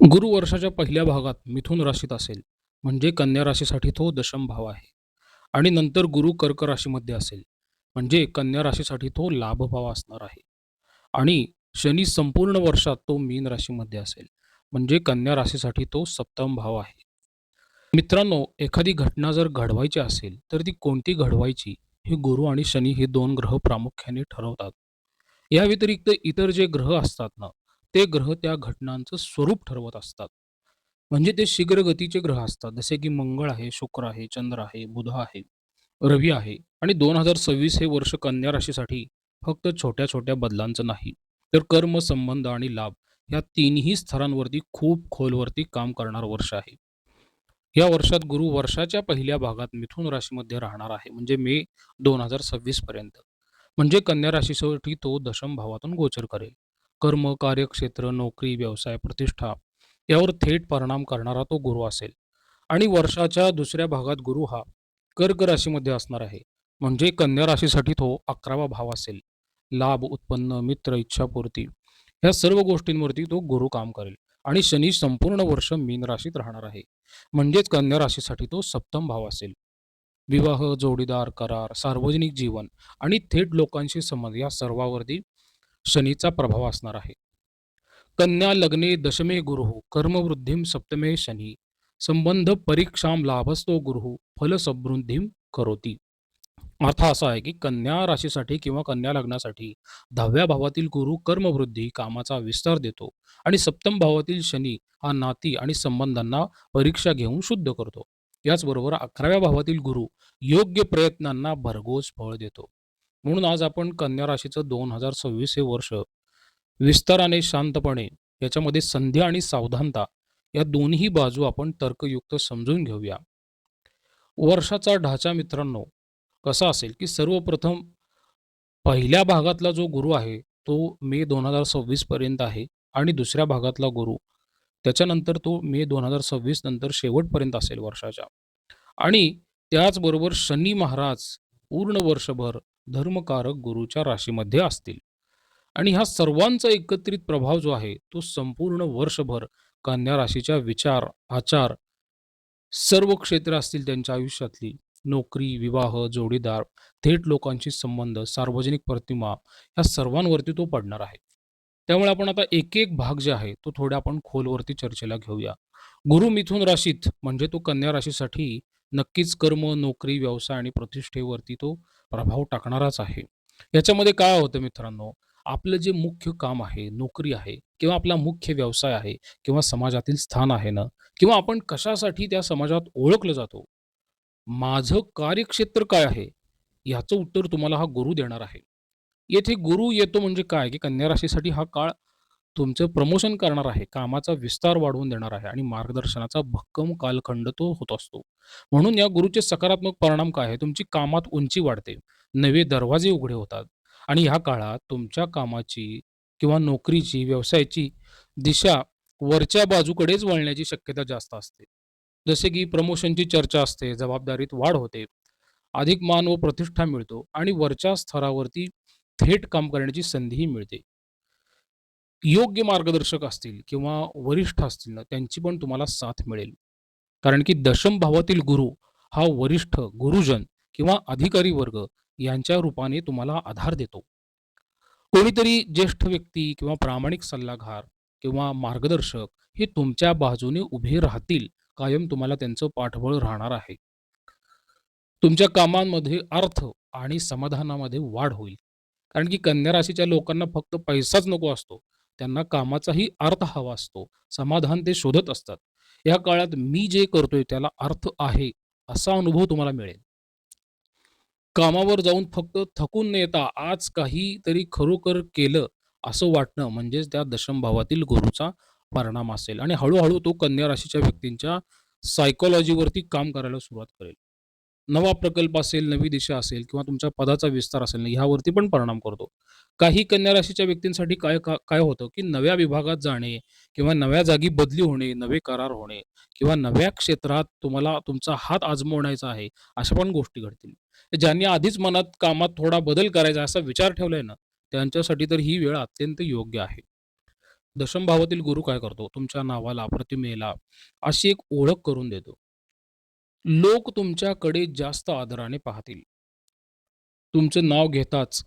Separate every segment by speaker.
Speaker 1: गुरु वर्षाच्या पहिल्या भागात मिथुन राशीत असेल, म्हणजे कन्या राशीसाठी तो दशम भाव आहे. आणि नंतर गुरु कर्क राशीमध्ये असेल, म्हणजे कन्या राशीसाठी तो लाभ भाव असणार आहे. आणि शनी संपूर्ण वर्षात तो मीन राशीमध्ये असेल, म्हणजे कन्या राशीसाठी तो सप्तम भाव आहे. मित्रांनो, एखादी घटना जर घडवायची असेल, तर ती कोणती घडवायची हे गुरु आणि शनी हे 2 ग्रह प्रामुख्याने ठरवतात. या व्यतिरिक्त इतर जे ग्रह असतात ना, ते ग्रह त्या घटनांचं स्वरूप ठरवत असतात. म्हणजे ते शीघ्र गतीचे ग्रह असतात. जसे की मंगळ आहे, शुक्र आहे, चंद्र आहे, बुध आहे, रवी आहे आणि 2026 हे वर्ष कन्या राशीसाठी फक्त छोट्या-छोट्या बदलांचं नाही, तर कर्म, संबंध आणि लाभ या तिन्ही स्तरांवरती खूप खोलवरती काम करणारं वर्ष आहे. या वर्षात गुरु वर्षाच्या पहिल्या भागात मिथुन राशीमध्ये राहणार आहे, म्हणजे मे 2026 पर्यंत. म्हणजे कन्या राशीसाठी तो दशम भावातून गोचर करेल. कर्म, कार्यक्षेत्र, नोकरी, व्यवसाय, प्रतिष्ठा यावर थेट परिणाम करणारा तो गुरु असेल. आणि वर्षाच्या दुसऱ्या भागात गुरु हा कर्क राशीमध्ये असणार आहे. म्हणजे कन्या राशीसाठी तो 11वा भाव असेल. लाभ, उत्पन्न, मित्र, इच्छापूर्ती ह्या सर्व गोष्टींवरती तो गुरु काम करेल. आणि शनी संपूर्ण वर्ष मीन राशीत राहणार आहे. म्हणजेच कन्या राशीसाठी तो सप्तम भाव असेल. विवाह, जोडीदार, करार, सार्वजनिक जीवन आणि थेट लोकांशी संबंध या सर्वावरती शनीचा प्रभाव असणार आहे. कन्या लग्ने दशमे गुरुः कर्मवृद्धिं सप्तमे शनी संबंध परीक्षां लाभस्तो गुरुः फल समृद्धीं करोती. अर्थ असा आहे की कन्या राशीसाठी किंवा कन्या लग्नासाठी 10व्या भावातील गुरु कर्मवृद्धी, कामाचा विस्तार देतो आणि सप्तम भावातील शनी हा नाती आणि संबंधांना परीक्षा घेऊन शुद्ध करतो. याचबरोबर 11व्या भावातील गुरु योग्य प्रयत्नांना भरघोस फळ देतो. म्हणून आज आपण कन्या राशीचं 2026 हे वर्ष विस्ताराने, शांतपणे याच्यामध्ये संधी आणि सावधानता या दोन्ही बाजू आपण तर्कयुक्त समजून घेऊया. वर्षाचा ढाचा मित्रांनो कसा असेल, की सर्वप्रथम पहिल्या भागातला जो गुरु आहे, तो मे 2026 पर्यंत आहे आणि दुसऱ्या भागातला गुरु त्याच्यानंतर तो मे 2026 नंतर शेवटपर्यंत असेल वर्षाच्या. आणि त्याचबरोबर शनी महाराज पूर्ण वर्षभर धर्मकारक गुरूच्या राशीमध्ये असतील. आणि ह्या सर्वांचा एकत्रित प्रभाव जो आहे, तो संपूर्ण वर्षभर कन्या राशीच्या विचार, आचार, सर्व क्षेत्र असतील त्यांच्या आयुष्यातली, नोकरी, विवाह, जोडीदार, थेट लोकांशी संबंध, सार्वजनिक प्रतिमा ह्या सर्वांवरती तो पडणार आहे. त्यामुळे आपण आता एक-एक भाग जे आहे, तो थोड्या आपण खोलवरती चर्चेला घेऊया. गुरु मिथुन राशीत म्हणजे तो कन्या राशीसाठी नक्कीच कर्म, नोकरी, व्यवसाय आणि प्रतिष्ठेवरती तो प्रभाव टाकणाराच आहे. याच्यामध्ये काय होतं मित्रांनो, आपलं जे मुख्य काम आहे, नोकरी आहे किंवा आपला मुख्य व्यवसाय आहे किंवा समाजातील स्थान आहे ना किंवा आपण कशासाठी त्या समाजात ओळखलं जातो. माझं कार्यक्षेत्र काय आहे? ह्याचं उत्तर तुम्हाला हा गुरु देणार आहे. येथे गुरु येतो म्हणजे काय, की कन्या राशीसाठी हा काळ तुमचं प्रमोशन करणार आहे, कामाचा विस्तार वाढवून देणार आहे आणि मार्गदर्शनाचा भक्कम कालखंड तो होत असतो. म्हणून या गुरुचे सकारात्मक परिणाम काय आहे? तुमची कामात उंची वाढते, नवे दरवाजे उघडे होतात आणि ह्या काळात तुमच्या कामाची किंवा नोकरीची, व्यवसायाची दिशा वरच्या बाजूकडेच वळण्याची शक्यता जास्त असते. जसे की प्रमोशनची चर्चा असते, जबाबदारीत वाढ होते, अधिक मान व प्रतिष्ठा मिळतो आणि वरच्या स्तरावरती थेट काम करण्याची संधीही मिळते. योग्य मार्गदर्शक असतील किंवा वरिष्ठ असतील ना, त्यांची पण तुम्हाला साथ मिळेल. कारण की दशम भावातील गुरु हा वरिष्ठ, गुरुजन किंवा अधिकारी वर्ग यांच्या रूपाने तुम्हाला आधार देतो. कोणीतरी ज्येष्ठ व्यक्ती किंवा प्रामाणिक सल्लागार किंवा मार्गदर्शक हे तुमच्या बाजूने उभे राहतील. कायम तुम्हाला त्यांचं पाठबळ राहणार आहे. तुमच्या कामांमध्ये अर्थ आणि समाधानामध्ये वाढ होईल. कारण की कन्या राशीच्या लोकांना फक्त पैसाच नको असतो. त्यांना कामाचाही अर्थ हवा असतो. समाधान ते शोधत असतात. या काळात मी जे करतोय त्याला अर्थ आहे, असा अनुभव तुम्हाला मिळेल. कामावर जाऊन फक्त थकून न येता आज काहीतरी खरोखर केलं असं वाटणं म्हणजेच त्या दशम भावातील गुरूचा परिणाम असेल आणि हळू तो कन्या राशीच्या व्यक्तींच्या सायकॉलॉजीवरती काम करायला सुरुवात करेल. नवा प्रकल्प असेल, नवी दिशा असेल किंवा तुमच्या पदाचा विस्तार असेल ना, ह्यावरती पण परिणाम करतो. काही कन्या राशीच्या व्यक्तींसाठी काय होतं, की नव्या विभागात जाणे किंवा नव्या जागी बदली होणे, नवे करार होणे किंवा नव्या क्षेत्रात तुम्हाला तुमचा हात आजमावायचा आहे, अशा पण गोष्टी घडतील. ज्यांनी आधीच मनात कामात थोडा बदल करायचा असा विचार ठेवलाय ना, त्यांच्यासाठी तर ही वेळ अत्यंत योग्य आहे. दशम भावातील गुरु काय करतो? तुमच्या नावाला, प्रतिमेला अशी एक ओळख करून देतो. लोक तुमच्याकडे जास्त आदराने पाहतील. तुमचं नाव घेताच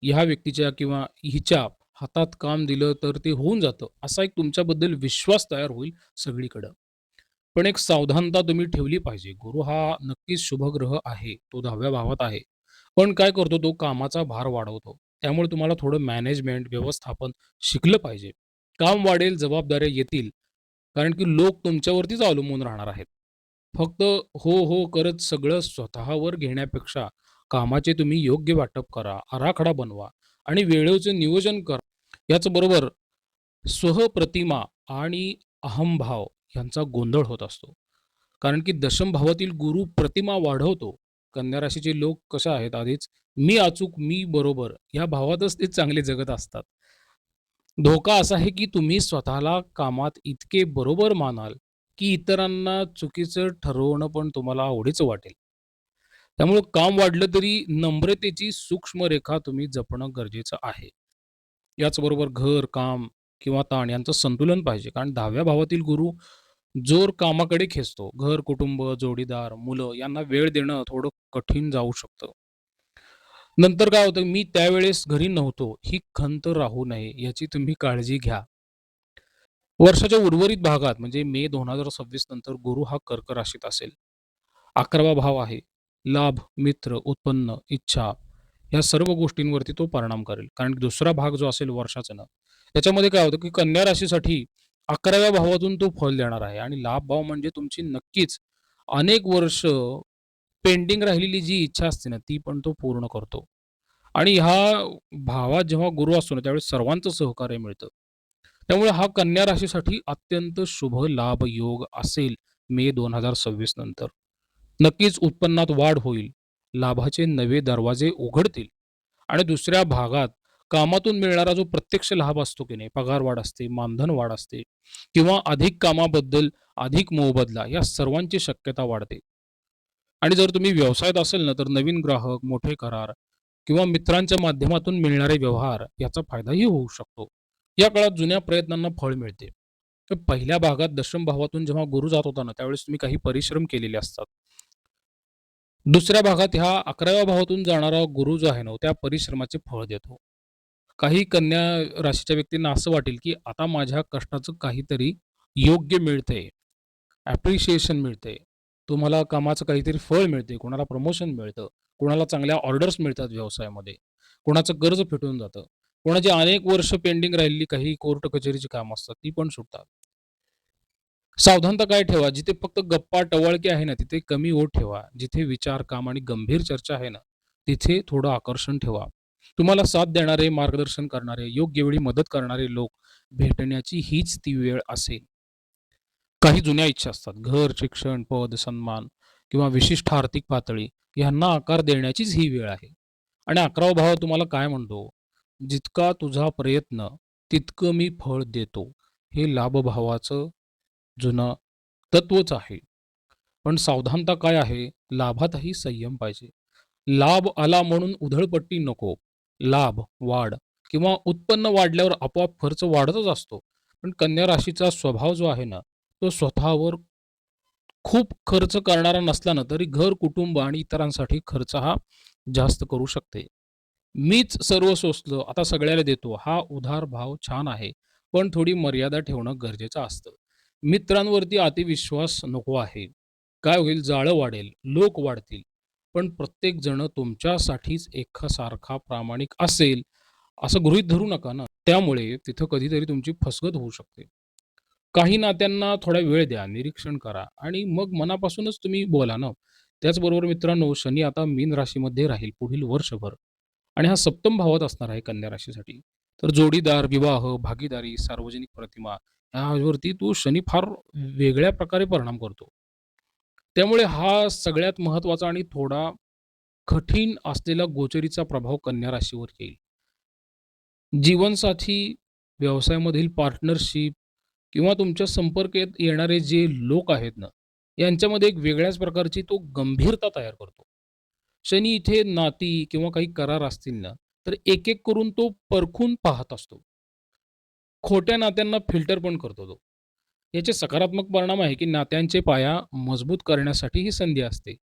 Speaker 1: ह्या व्यक्तीच्या किंवा हिच्या हातात काम दिलं तर ते होऊन जातं. असा एक तुमच्याबद्दल विश्वास तयार होईल सगळीकडं. पण एक सावधानता तुम्ही ठेवली पाहिजे. गुरु हा नक्कीच शुभग्रह आहे. तो 10व्या भावात आहे. पण काय करतो तो कामाचा भार वाढवतो. त्यामुळे तुम्हाला थोडं मॅनेजमेंट, व्यवस्थापन शिकलं पाहिजे. काम वाढेल, जबाबदाऱ्या येतील. कारण की लोक तुमच्यावरतीच अवलंबून राहणार आहेत. फक्त हो, हो करत सगळं स्वतःवर घेण्यापेक्षा कामाचे तुम्ही योग्य वाटप करा, आराखडा बनवा आणि वेळेचं नियोजन करा. याचबरोबर स्वप्रतिमा आणि अहंभाव यांचा गोंधळ होत असतो. कारण की दशम भावातील गुरु प्रतिमा वाढवतो. कन्या राशीचे लोक कसे आहेत आधीच, मी अचूक, मी बरोबर या भावातच ते चांगले जगत असतात. धोका असा आहे की तुम्ही स्वतःला कामात इतके बरोबर मानाल, की इतरांना चुकीचं ठरवणं पण तुम्हाला आवडीचं वाटेल. त्यामुळं काम वाढलं तरी नम्रतेची सूक्ष्म रेखा तुम्ही जपणं गरजेचं आहे. याचबरोबर घर, काम किंवा ताण यांचं संतुलन पाहिजे. कारण 10व्या भावातील गुरु जोर कामाकडे खेचतो. घर, कुटुंब, जोडीदार, मुलं यांना वेळ देणं थोडं कठीण जाऊ शकतं. नंतर काय होतं, मी त्यावेळेस घरी नव्हतो, ही खंत राहू नये याची तुम्ही काळजी घ्या. वर्षाच्या उर्वरित भागात म्हणजे मे 2026 नंतर गुरु हा कर्क राशीत असेल. 11वा भाव आहे. लाभ, मित्र, उत्पन्न, इच्छा या सर्व गोष्टींवरती तो परिणाम करेल. कारण की दुसरा भाग जो असेल वर्षाचा ना, त्याच्यामध्ये काय होतं, की कन्या राशीसाठी 11व्या भावातून तो फळ देणार आहे आणि लाभ भाव म्हणजे तुमची नक्कीच अनेक वर्ष पेंडिंग राहिलेली जी इच्छा असते ना, ती पण तो पूर्ण करतो. आणि ह्या भावात जेव्हा गुरु असतो ना, त्यावेळेस सर्वांचं सहकार्य मिळतं. त्यामुळे हा कन्या राशीसाठी अत्यंत शुभ लाभ योग असेल मे 2026 नंतर. नक्कीच उत्पन्नात वाढ होईल. लाभाचे नवे दरवाजे उघडतील आणि दुसऱ्या भागात कामातून मिळणारा जो प्रत्यक्ष लाभ असतो की नाही, पगार वाढ असते, मानधन वाढ असते किंवा अधिक कामाबद्दल अधिक मोबदला या सर्वांची शक्यता वाढते. आणि जर तुम्ही व्यवसायात असेल ना, तर नवीन ग्राहक, मोठे करार किंवा मित्रांच्या माध्यमातून मिळणारे व्यवहार याचा फायदाही होऊ शकतो. या काळात जुन्या प्रयत्नांना फळ मिळते. तर पहिल्या भागात दशम भावातून जेव्हा गुरु जात होता ना, त्यावेळेस तुम्ही काही परिश्रम केलेले असतात. दुसऱ्या भागात ह्या 11व्या भावातून जाणारा गुरु जो आहे ना, त्या परिश्रमाचे फळ देतो. काही कन्या राशीच्या व्यक्तींना असं वाटेल, की आता माझ्या कष्टाचं काहीतरी योग्य मिळतंय, ॲप्रिशिएशन मिळतंय. तुम्हाला कामाचं काहीतरी फळ मिळते, कोणाला प्रमोशन मिळतं, कोणाला चांगल्या ऑर्डर्स मिळतात व्यवसायामध्ये, कोणाचं कर्ज फिटून जातं, कोणाची अनेक वर्ष पेंडिंग राहिलेली काही कोर्ट कचेरीची कामं असतात, ती पण सुटतात. सावधानता काय ठेवा, जिथे फक्त गप्पा, टवळकी आहे ना, तिथे कमी ओढ ठेवा. जिथे विचार, काम आणि गंभीर चर्चा आहे ना, तिथे थोडं आकर्षण ठेवा. तुम्हाला साथ देणारे, मार्गदर्शन करणारे, योग्य वेळी मदत करणारे लोक भेटण्याची हीच ती वेळ असेल. काही जुन्या इच्छा असतात. घर, शिक्षण, पद, सन्मान किंवा विशिष्ट आर्थिक पातळी यांना आकार देण्याचीच ही वेळ आहे. आणि 11वा भाव तुम्हाला काय म्हणतो, जितका तुझा प्रयत्न, तितकं मी फळ देतो. हे लाभभावाचं जुनं तत्वच आहे. पण सावधानता काय आहे, लाभातही संयम पाहिजे. लाभ आला म्हणून उधळपट्टी नको. लाभ, वाढ किंवा उत्पन्न वाढल्यावर आपोआप खर्च वाढतच असतो. पण कन्या राशीचा स्वभाव जो आहे ना, तो स्वतःवर खूप खर्च करणारा नसला ना, तरी घर, कुटुंब आणि इतरांसाठी खर्च हा जास्त करू शकते. मीच सर्व सोसलं, आता सगळ्याला देतो, हा उदार भाव छान आहे. पण थोडी मर्यादा ठेवणं गरजेचं असतं. मित्रांवरती अतिविश्वास नको आहे. काय होईल, जाळं वाढेल, लोक वाढतील. पण प्रत्येक जण तुमच्यासाठीच एकसारखा प्रामाणिक असेल, असं गृहीत धरू नका ना. त्यामुळे तिथं कधीतरी तुमची फसगत होऊ शकते. काही नात्यांना थोडा वेळ द्या, निरीक्षण करा आणि मग मनापासूनच तुम्ही बोला ना. त्याचबरोबर मित्रांनो, शनी आता मीन राशीमध्ये राहील पुढील वर्षभर आणि हा सप्तम भावात असणार आहे कन्या राशीसाठी. तर जोडीदार, विवाह, भागीदारी, सार्वजनिक प्रतिमा यावरती तो शनी फार वेगळ्या प्रकारे परिणाम करतो. त्यामुळे हा सगळ्यात महत्त्वाचा आणि थोडा कठीण असलेला गोचरीचा प्रभाव कन्या राशीवर येईल. जीवनसाथी, व्यवसायामधील पार्टनरशिप किंवा तुमच्या संपर्कात येणारे जे लोक आहेत ना, यांच्यामध्ये एक वेगळ्याच प्रकारची तो गंभीरता तयार करतो. शनी इथे नाती किंवा काही करार असतील ना, तर एक-एक करून तो परखून पाहत असतो. खोट्या नात्यांना फिल्टर पण करतो तो. याचे सकारात्मक परिणाम आहे, की नात्यांचे पाया मजबूत करण्यासाठी ही संधी असते.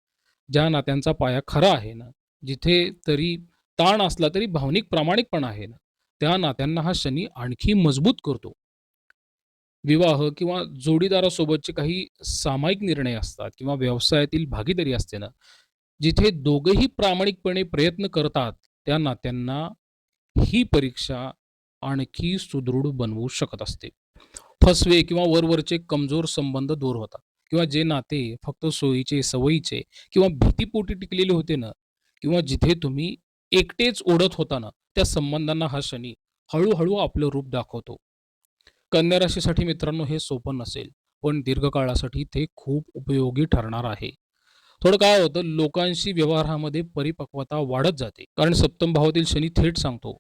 Speaker 1: ज्या नात्यांचा पाया खरा आहे ना, जिथे तरी ताण असला तरी भावनिक प्रामाणिकपणा आहे ना, त्या नात्यांना हा शनी आणखी मजबूत करतो. विवाह किंवा जोडीदारासोबतचे काही सामायिक निर्णय असतात किंवा व्यवसायातील भागीदारी असते ना, जिथे दोघंही प्रामाणिकपणे प्रयत्न करतात, त्या नात्यांना ही परीक्षा आणखी सुदृढ बनवू शकत असते. फसवे किंवा वरवरचे कमजोर संबंध दूर होतात किंवा जे नाते फक्त सोयीचे, सवयीचे किंवा भीतीपोटी टिकलेले होते ना किंवा जिथे तुम्ही एकटेच ओढत होता ना, त्या संबंधांना हा शनी हळू आपलं रूप दाखवतो. कन्या राशीसाठी मित्रांनो हे सोपं नसेल, पण दीर्घकाळासाठी ते खूप उपयोगी ठरणार आहे. थोडं काय होतं, लोकांशी व्यवहारामध्ये परिपक्वता वाढत जाते. कारण सप्तम भावातील शनी थेट सांगतो,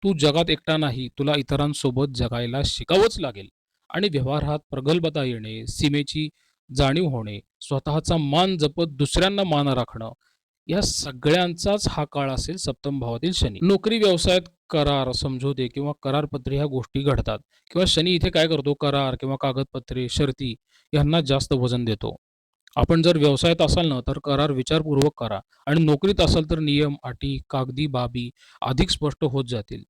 Speaker 1: "तू जगात एकटा नाही, तुला इतरांसोबत जगायला शिकावंच लागेल." आणि व्यवहारात प्रगल्भता येणे, सीमेची जाणीव होणे, स्वतःचा मान जपत दुसऱ्यांना मान राखणं, या सगळ्यांचाच हा काळ असेल सप्तम भावातील शनी. नोकरी, व्यवसायात करार, समझोते किंवा करारपत्रे ह्या गोष्टी घडतात किंवा शनी इथे काय करतो, करार किंवा कागदपत्रे, शर्ती यांना जास्त वजन देतो. आपण जर व्यवसायात असाल ना, तर करार विचारपूर्वक करा आणि नोकरीत असाल तर नियम, अटी, कागदी बाबी अधिक स्पष्ट होत जातील.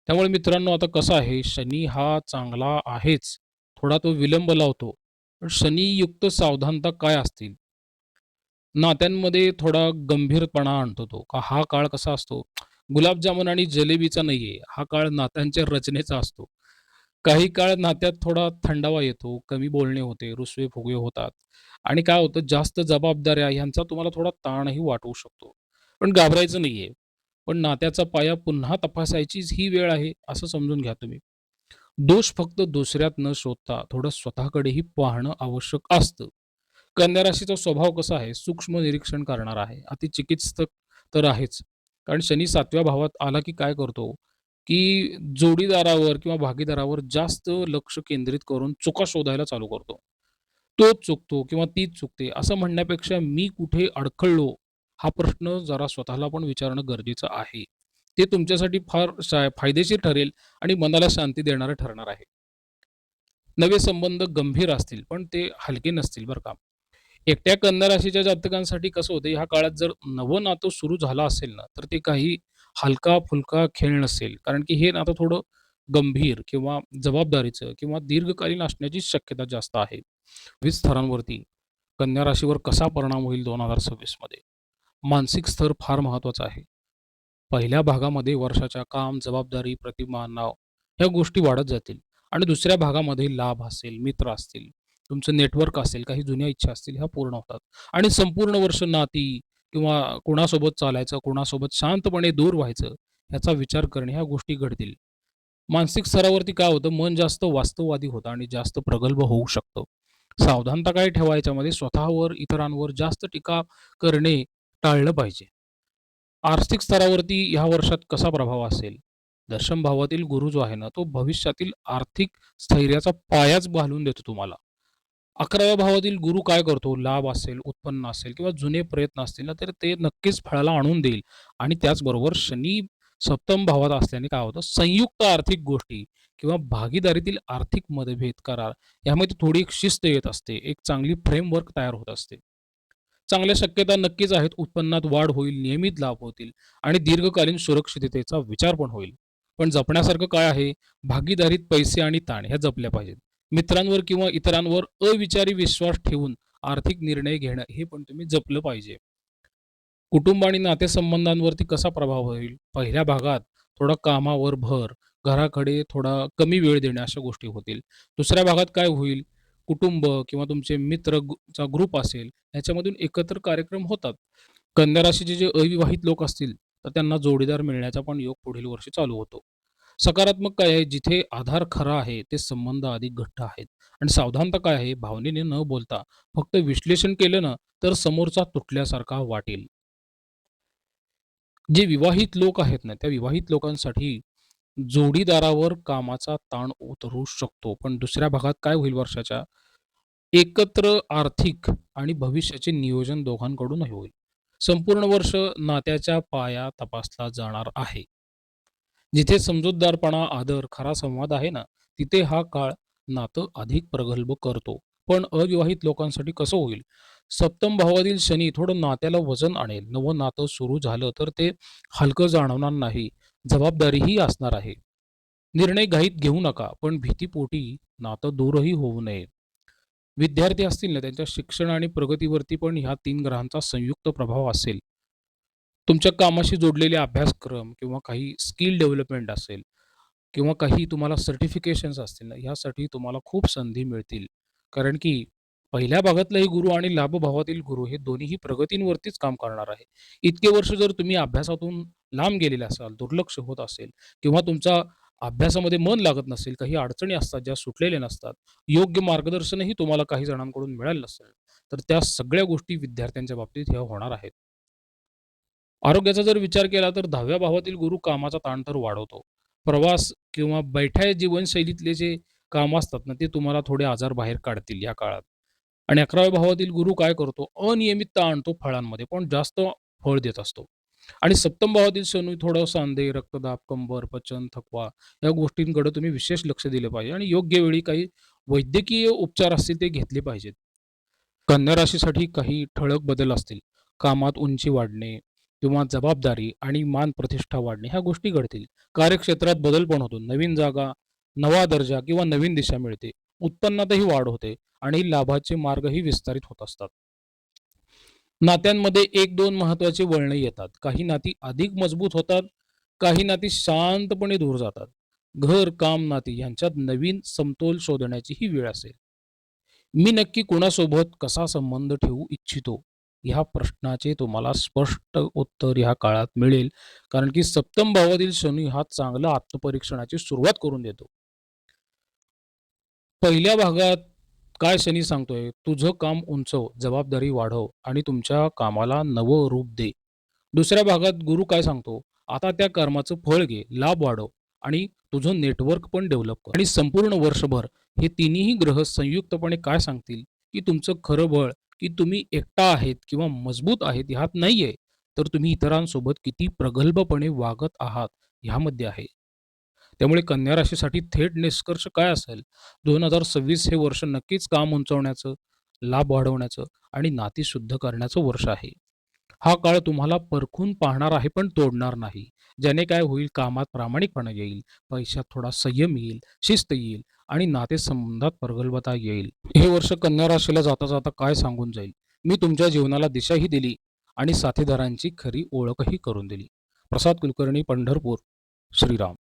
Speaker 1: त्यामुळे मित्रांनो आता कसं आहे, शनी हा चांगला आहेच. थोडा तो विलंब लावतो. पण शनीयुक्त सावधानता काय असतील? नात्यांमध्ये थोडा गंभीरपणा आणतो तो. का हा काळ कसा असतो, गुलाबजामुन आणि जिलेबीचा नाहीये. हा काळ नात्यांच्या रचनेचा असतो. काही काळ नात्यात थोडा थंडावा येतो, कमी बोलणे होते, रुसवे-फुगवे होतात आणि काय होतं जास्त जबाबदाऱ्या ह्यांचा तुम्हाला थोडा ताणही वाटू शकतो. पण घाबरायचं नाहीये. पण नात्याचा पाया पुन्हा तपासायचीच ही वेळ आहे, असं समजून घ्या तुम्ही. दोष फक्त दुसऱ्यात न शोधता थोडं स्वतःकडेही पाहणं आवश्यक असतं. कन्या राशीचा स्वभाव कसा आहे, सूक्ष्म निरीक्षण करणारा आहे. अतिचिकित्सक तर आहेच. कारण शनी 7व्या भावात आला की काय करतो, की जोडीदारावर किंवा भागीदारावर जास्त लक्ष केंद्रित करून चुका शोधायला चालू करतो. तोच चुकतो किंवा तीच चुकते असं म्हणण्यापेक्षा मी कुठे अडखळलो, हा प्रश्न जरा स्वतःला पण विचारणं गरजेचं आहे. ते तुमच्यासाठी फार फायदेशीर ठरेल आणि मनाला शांती देणारं ठरणार आहे. नवे संबंध गंभीर असतील, पण ते हलके नसतील बरं का. एकट्या कन्या राशीच्या जातकांसाठी कसं होतं, ह्या काळात जर नवं नातं सुरू झालं असेल ना, तर ते काही हलका-फुलका खेळ नसेल. कारण की हे नातं थोडं गंभीर किंवा जबाबदारीचं किंवा दीर्घकालीन असण्याची शक्यता जास्त आहे. 20 स्तरांवरती कन्या राशीवर कसा परिणाम होईल 2026 मध्ये? मानसिक स्तर फार महत्त्वाचा आहे. पहिल्या भागामध्ये वर्षाच्या काम, जबाबदारी, प्रतिमा, नाव ह्या गोष्टी वाढत जातील आणि दुसऱ्या भागामध्ये लाभ असेल, मित्र असतील, तुमचं नेटवर्क असेल, काही जुन्या इच्छा असतील ह्या पूर्ण होतात आणि संपूर्ण वर्ष नाती किंवा कोणासोबत चालायचं, कोणासोबत शांतपणे दूर व्हायचं ह्याचा विचार करणे ह्या गोष्टी घडतील. मानसिक स्तरावरती काय होतं, मन जास्त वास्तववादी होतं आणि जास्त प्रगल्भ होऊ शकतं. सावधानता काय ठेवा याच्यामध्ये स्वतःवर, इतरांवर जास्त टीका करणे टाळलं पाहिजे. आर्थिक स्तरावरती ह्या वर्षात कसा प्रभाव असेल? दशम भावातील गुरु जो आहे ना, तो भविष्यातील आर्थिक स्थैर्याचा पायाच घालून देतो तुम्हाला. 11व्या भावातील गुरु काय करतो? लाभ असेल, उत्पन्न असेल किंवा जुने प्रयत्न असतील ना, तर ते नक्कीच फळाला आणून देईल आणि त्याचबरोबर शनी सप्तम भावात असल्याने काय होतं, संयुक्त आर्थिक गोष्टी किंवा भागीदारीतील आर्थिक मतभेद, करार यामध्ये थोडी एक शिस्त येत असते. एक चांगली फ्रेमवर्क तयार होत असते. चांगल्या शक्यता नक्कीच आहेत. उत्पन्नात वाढ होईल, नियमित लाभ होतील आणि दीर्घकालीन सुरक्षिततेचा विचार पण होईल. पण जपण्यासारखं काय आहे? भागीदारीत पैसे आणि ताण ह्या जपल्या पाहिजेत. मित्रांवर किंवा इतरांवर अविचारी विश्वास ठेवून आर्थिक निर्णय घेणं हे पण तुम्ही जपलं पाहिजे. कुटुंब आणि नातेसंबंधांवरती कसा प्रभाव होईल? पहिल्या भागात थोडा कामावर भर, घराकडे थोडा कमी वेळ देणे अशा गोष्टी होतील. दुसऱ्या भागात काय होईल? कुटुंब किंवा तुमचे मित्र चा ग्रुप असेल, ह्याच्यामधून एकत्र कार्यक्रम होतात. कन्या राशीचे जे अविवाहित लोक असतील, तर त्यांना जोडीदार मिळण्याचा पण योग पुढील वर्षी चालू होतो. सकारात्मक काय आहे? जिथे आधार खरा आहे, ते संबंध अधिक घट्ट आहेत आणि सावधानता काय आहे? भावनेने न बोलता फक्त विश्लेषण केलं ना, तर समोरचा तुटल्यासारखा वाटेल. जे विवाहित लोक आहेत ना, त्या विवाहित लोकांसाठी जोडीदारावर कामाचा ताण उतरू शकतो. पण दुसऱ्या भागात काय होईल वर्षाच्या, एकत्र आर्थिक आणि भविष्याचे नियोजन दोघांकडूनही होईल. संपूर्ण वर्ष नात्याच्या पाया तपासला जाणार आहे. जिथे समजूतदारपणा, आदर, खरा संवाद आहे ना, तिथे हा काळ नातं अधिक प्रगल्भ करतो. पण अविवाहित लोकांसाठी कसं होईल? सप्तम भावातील शनी थोडं नात्याला वजन आणेल. नवं नातं सुरू झालं तर ते हलकं जाणवणार नाही. जबाबदारीही असणार आहे. निर्णय घाईत घेऊ नका, पण भीतीपोटी नातं दूरही होऊ नये. विद्यार्थी असतील ना, त्यांच्या शिक्षण आणि प्रगतीवरती पण ह्या 3 ग्रहांचा संयुक्त प्रभाव असेल. तुमच्या कामाशी जोडलेले अभ्यासक्रम किंवा काही स्किल डेव्हलपमेंट असेल किंवा काही तुम्हाला सर्टिफिकेशन्स असतील ना, ह्यासाठी तुम्हाला खूप संधी मिळतील. कारण की पहिल्या भागातलाही गुरु आणि लाभभावातील गुरु हे दोन्हीही प्रगतींवरतीच काम करणार आहे. इतके वर्ष जर तुम्ही अभ्यासातून लांब गेलेले असाल, दुर्लक्ष होत असेल किंवा तुमचा अभ्यासामध्ये मन लागत नसेल, काही अडचणी असतात ज्या सुटलेल्या नसतात, योग्य मार्गदर्शनही तुम्हाला काही जणांकडून मिळालं नसेल, तर त्या सगळ्या गोष्टी विद्यार्थ्यांच्या बाबतीत ह्या होणार आहेत. आरोग्याचा जर विचार केला तर 10व्या भावातील गुरु कामाचा ताण तर वाढवतो. प्रवास किंवा बैठ्या जीवनशैलीतले जे काम असतात ना, ते तुम्हाला थोडे आजार बाहेर काढतील या काळात. आणि 11व्या भावातील गुरु काय करतो? अनियमितता आणतो फळांमध्ये, पण जास्त फळ देत असतो. आणि सप्तम भावातील शनी थोडं सांधे, रक्तदाब, कंबर, पचन, थकवा या गोष्टींकडे तुम्ही विशेष लक्ष दिले पाहिजे आणि योग्य वेळी काही वैद्यकीय उपचार असतील ते घेतले पाहिजेत. कन्या राशीसाठी काही ठळक बदल असतील. कामात उंची वाढणे किंवा जबाबदारी आणि मान प्रतिष्ठा वाढणे ह्या गोष्टी घडतील. कार्यक्षेत्रात बदल पण होतो. नवीन जागा, नवा दर्जा किंवा नवीन दिशा मिळते. उत्पन्नातही वाढ होते आणि लाभाचे मार्गही विस्तारित होत असतात. नात्यांमध्ये 1-2 महत्त्वाची वळणे येतात. काही नाती अधिक मजबूत होतात, काही नाती शांतपणे दूर जातात. घर, काम, नाती यांच्यात नवीन समतोल शोधण्याची ही वेळ असेल. मी नक्की कोणासोबत कसा संबंध ठेवू इच्छितो? ह्या प्रश्नाचे तुम्हाला स्पष्ट उत्तर ह्या काळात मिळेल. कारण की सप्तम भावातील शनी हा चांगला आत्मपरीक्षणाची सुरुवात करून देतो. पहिल्या भागात काय शनी सांगतोय? तुझं काम उंचव, जबाबदारी वाढव आणि तुमच्या कामाला नवं रूप दे. दुसऱ्या भागात गुरु काय सांगतो? आता त्या कर्माचं फळ घे, लाभ वाढव आणि तुझं नेटवर्क पण डेव्हलप कर. आणि संपूर्ण वर्षभर हे तिन्हीही ग्रह संयुक्तपणे काय सांगतील, की तुमचं खरं बळ, की तुम्ही एकटा आहेत किंवा मजबूत आहेत ह्यात नाहीये, तर तुम्ही इतरांसोबत किती प्रगल्भपणे वागत आहात ह्यामध्ये आहे. त्यामुळे कन्या राशीसाठी थेट निष्कर्ष काय असेल? 2026 हे वर्ष नक्कीच काम उंचावण्याचं, लाभ वाढवण्याचं आणि नाती शुद्ध करण्याचं वर्ष आहे. हा काळ तुम्हाला परखून पाहणार आहे, पण तोडणार नाही. ज्याने काय होईल, कामात प्रामाणिकपणा येईल, पैशात थोडा संयम येईल, शिस्त येईल आणि नातेसंबंधात प्रगल्भता येईल. हे वर्ष कन्या राशीला जाता-जाता काय सांगून जाईल? मी तुमच्या जीवनाला दिशाही दिली आणि साथीदारांची खरी ओळखही करून दिली. प्रसाद कुलकर्णी, पंढरपूर. श्रीराम.